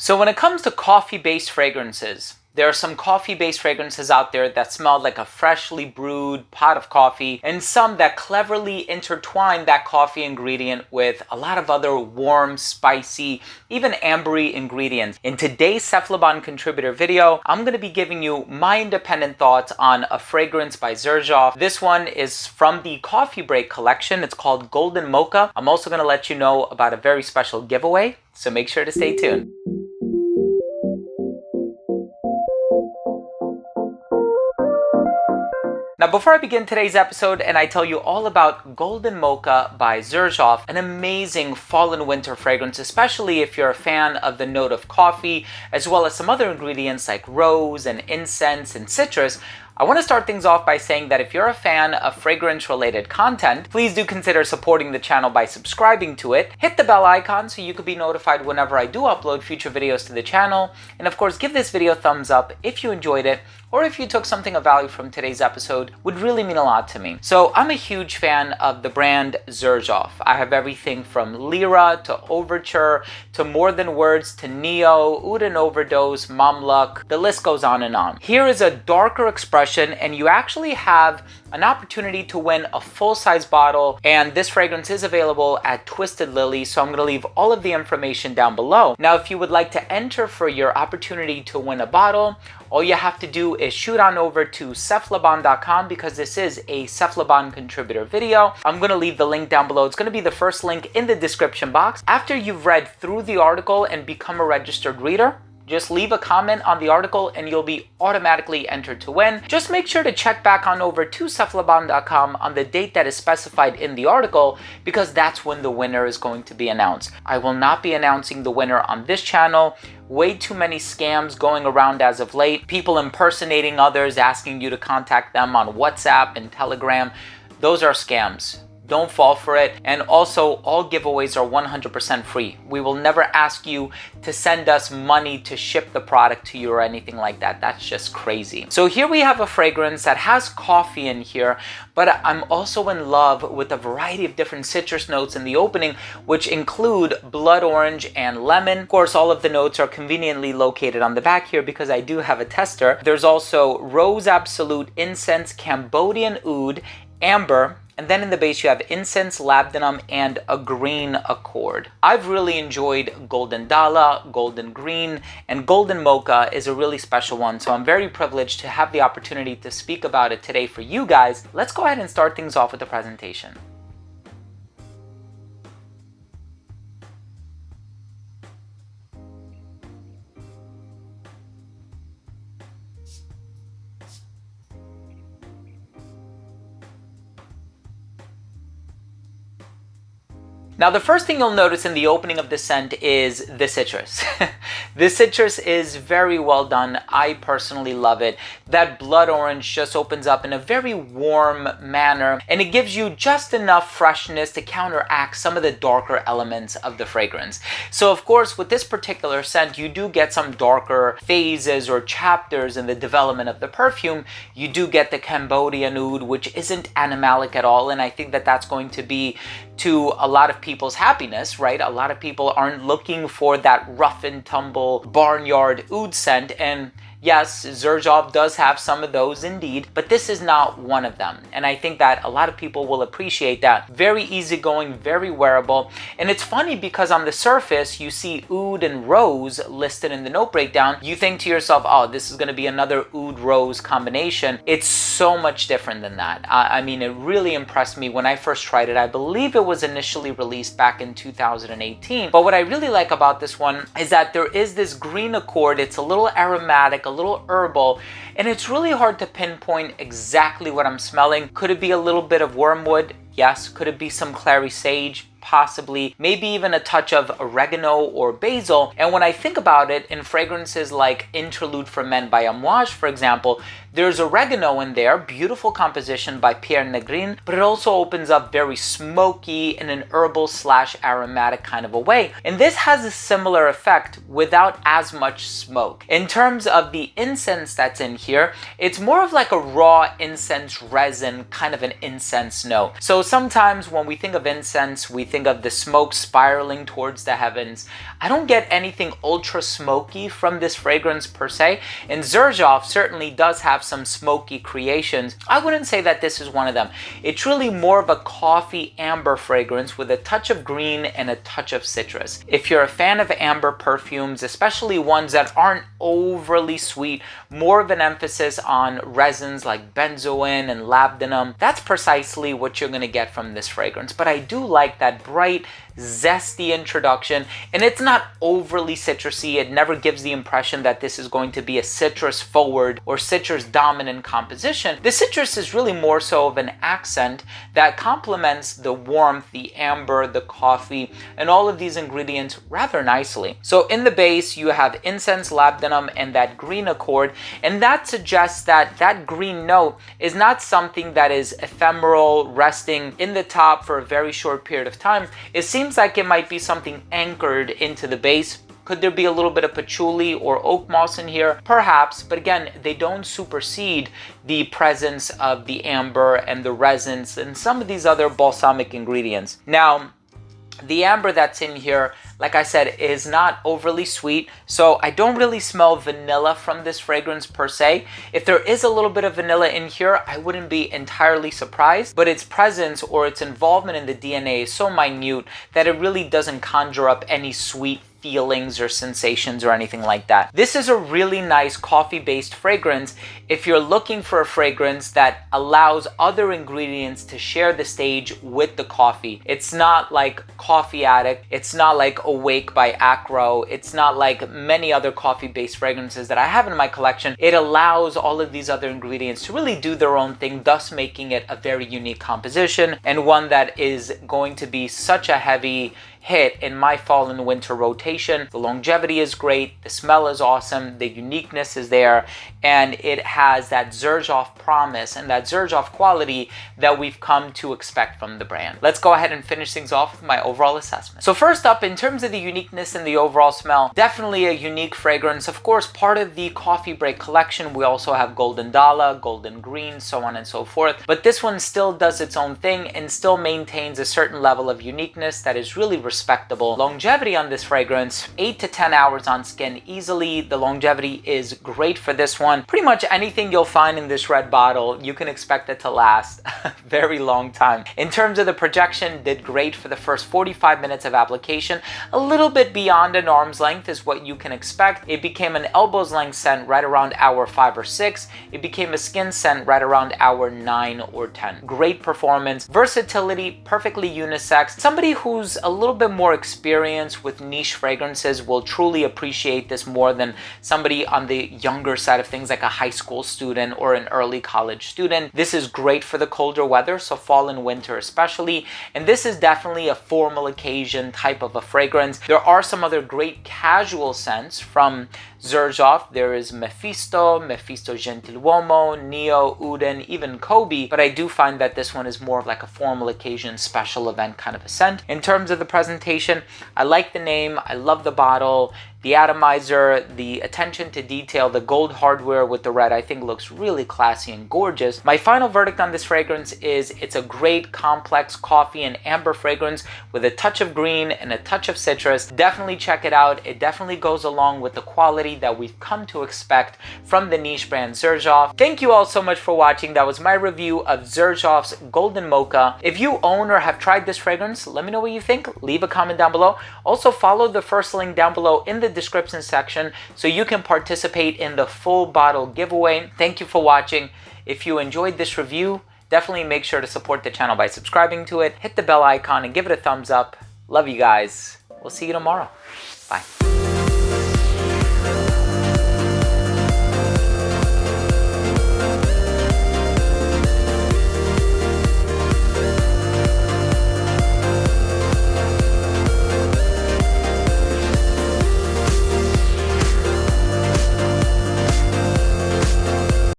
So when it comes to coffee-based fragrances, there are some coffee-based fragrances out there that smell like a freshly brewed pot of coffee, and some that cleverly intertwine that coffee ingredient with a lot of other warm, spicy, even ambery ingredients. In today's Cephalabon contributor video, I'm going to be giving you my independent thoughts on a fragrance by Xerjoff. This one is from the Coffee Break collection. It's called Golden Moka. I'm also going to let you know about a very special giveaway, so make sure to stay tuned. Now, before I begin today's episode and I tell you all about Golden Moka by Xerjoff, an amazing fall and winter fragrance, especially if you're a fan of the note of coffee, as well as some other ingredients like rose and incense and citrus, I want to start things off by saying that if you're a fan of fragrance-related content, please do consider supporting the channel by subscribing to it. Hit the bell icon so you can be notified whenever I do upload future videos to the channel. And of course, give this video a thumbs up if you enjoyed it, or if you took something of value from today's episode, would really mean a lot to me. So I'm a huge fan of the brand Xerjoff. I have everything from Lyra to Overture to More Than Words to Neo, Oud and Overdose, Mamluk, the list goes on and on. Here is a darker expression, and you actually have an opportunity to win a full-size bottle, and this fragrance is available at Twisted Lily, so I'm going to leave all of the information down below. Now, if you would like to enter for your opportunity to win a bottle, all you have to do is shoot on over to cephalabon.com, because this is a Cephalabon contributor video. I'm going to leave the link down below. It's going to be the first link in the description box. After you've read through the article and become a registered reader, just leave a comment on the article and you'll be automatically entered to win. Just make sure to check back on over to cephalabon.com on the date that is specified in the article, because that's when the winner is going to be announced. I will not be announcing the winner on this channel. Way too many scams going around as of late. People impersonating others, asking you to contact them on WhatsApp and Telegram. Those are scams. Don't fall for it. And also, all giveaways are 100% free. We will never ask you to send us money to ship the product to you or anything like that. That's just crazy. So here we have a fragrance that has coffee in here, but I'm also in love with a variety of different citrus notes in the opening, which include blood orange and lemon. Of course, all of the notes are conveniently located on the back here because I do have a tester. There's also rose absolute, incense, Cambodian oud, amber, and then in the base you have incense, labdanum, and a green accord. I've really enjoyed Golden Dala, Golden Green, and Golden Moka is a really special one, so I'm very privileged to have the opportunity to speak about it today for you guys. Let's go ahead and start things off with the presentation. Now, the first thing you'll notice in the opening of the scent is the citrus. The citrus is very well done. I personally love it. That blood orange just opens up in a very warm manner, and it gives you just enough freshness to counteract some of the darker elements of the fragrance. So, of course, with this particular scent, you do get some darker phases or chapters in the development of the perfume. You do get the Cambodian oud, which isn't animalic at all, and I think that that's going to be to a lot of people's happiness, right? A lot of people aren't looking for that rough and tumble barnyard oud scent, and yes, Xerjoff does have some of those indeed, but this is not one of them. And I think that a lot of people will appreciate that. Very easygoing, very wearable. And it's funny because on the surface, you see oud and rose listed in the note breakdown. You think to yourself, oh, this is going to be another oud-rose combination. It's so much different than that. I mean, it really impressed me when I first tried it. I believe it was initially released back in 2018. But what I really like about this one is that there is this green accord. It's a little aromatic, a little herbal, and it's really hard to pinpoint exactly what I'm smelling. Could it be a little bit of wormwood? Yes. Could it be some clary sage? Possibly. Maybe even a touch of oregano or basil. And when I think about it, in fragrances like Interlude for Men by Amouage, for example, there's oregano in there, beautiful composition by Pierre Negrin, but it also opens up very smoky in an herbal / aromatic kind of a way. And this has a similar effect without as much smoke. In terms of the incense that's in here, it's more of like a raw incense resin, kind of an incense note. So sometimes when we think of incense, we think of the smoke spiraling towards the heavens. I don't get anything ultra smoky from this fragrance per se, and Xerjoff certainly does have some smoky creations. I wouldn't say that this is one of them. It's really more of a coffee amber fragrance with a touch of green and a touch of citrus. If you're a fan of amber perfumes, especially ones that aren't overly sweet, more of an emphasis on resins like benzoin and labdanum, that's precisely what you're going to get from this fragrance. But I do like that bright, zesty introduction, and it's not overly citrusy. It never gives the impression that this is going to be a citrus forward or citrus dominant composition. The citrus is really more so of an accent that complements the warmth, the amber, the coffee, and all of these ingredients rather nicely. So in the base, you have incense, labdanum, and that green accord, and that suggests that that green note is not something that is ephemeral, resting in the top for a very short period of time. It seems like it might be something anchored into the base. Could there be a little bit of patchouli or oak moss in here? Perhaps, but again, they don't supersede the presence of the amber and the resins and some of these other balsamic ingredients. Now, the amber that's in here, like I said, is not overly sweet, so I don't really smell vanilla from this fragrance per se. If there is a little bit of vanilla in here, I wouldn't be entirely surprised, but its presence or its involvement in the DNA is so minute that it really doesn't conjure up any sweet feelings or sensations or anything like that. This is a really nice coffee-based fragrance if you're looking for a fragrance that allows other ingredients to share the stage with the coffee. It's not like Coffee Addict, it's not like Awake by Acro, it's not like many other coffee-based fragrances that I have in my collection. It allows all of these other ingredients to really do their own thing, thus making it a very unique composition and one that is going to be such a heavy hit in my fall and winter rotation. The longevity is great, the smell is awesome, the uniqueness is there, and it has that Xerjoff promise and that Xerjoff quality that we've come to expect from the brand. Let's go ahead and finish things off with my overall assessment. So first up, in terms of the uniqueness and the overall smell, definitely a unique fragrance. Of course, part of the Coffee Break collection, we also have Golden Dala, Golden Green, so on and so forth, but this one still does its own thing and still maintains a certain level of uniqueness that is really respectable. Longevity on this fragrance, 8 to 10 hours on skin easily. The longevity is great for this one. Pretty much anything you'll find in this red bottle, you can expect it to last a very long time. In terms of the projection, did great for the first 45 minutes of application. A little bit beyond an arm's length is what you can expect. It became an elbow's length scent right around hour 5 or 6. It became a skin scent right around hour 9 or 10. Great performance, versatility, perfectly unisex. Somebody who's a little bit more experienced with niche fragrances will truly appreciate this more than somebody on the younger side of things like a high school student or an early college student. This is great for the colder weather, so fall and winter especially, and this is definitely a formal occasion type of a fragrance. There are some other great casual scents from Xerjoff. There is Mephisto, Mephisto Gentiluomo, Neo, Uden, even Kobe, but I do find that this one is more of like a formal occasion, special event kind of a scent. In terms of the presentation, I like the name, I love the bottle, the atomizer, the attention to detail, the gold hardware with the red, I think looks really classy and gorgeous. My final verdict on this fragrance is it's a great complex coffee and amber fragrance with a touch of green and a touch of citrus. Definitely check it out. It definitely goes along with the quality that we've come to expect from the niche brand Xerjoff. Thank you all so much for watching. That was my review of Xerjoff's Golden Moka. If you own or have tried this fragrance, let me know what you think. Leave a comment down below. Also follow the first link down below in the description section so you can participate in the full bottle giveaway. Thank you for watching. If you enjoyed this review, definitely make sure to support the channel by subscribing to it, hit the bell icon and give it a thumbs up. Love you guys. We'll see you tomorrow. Bye.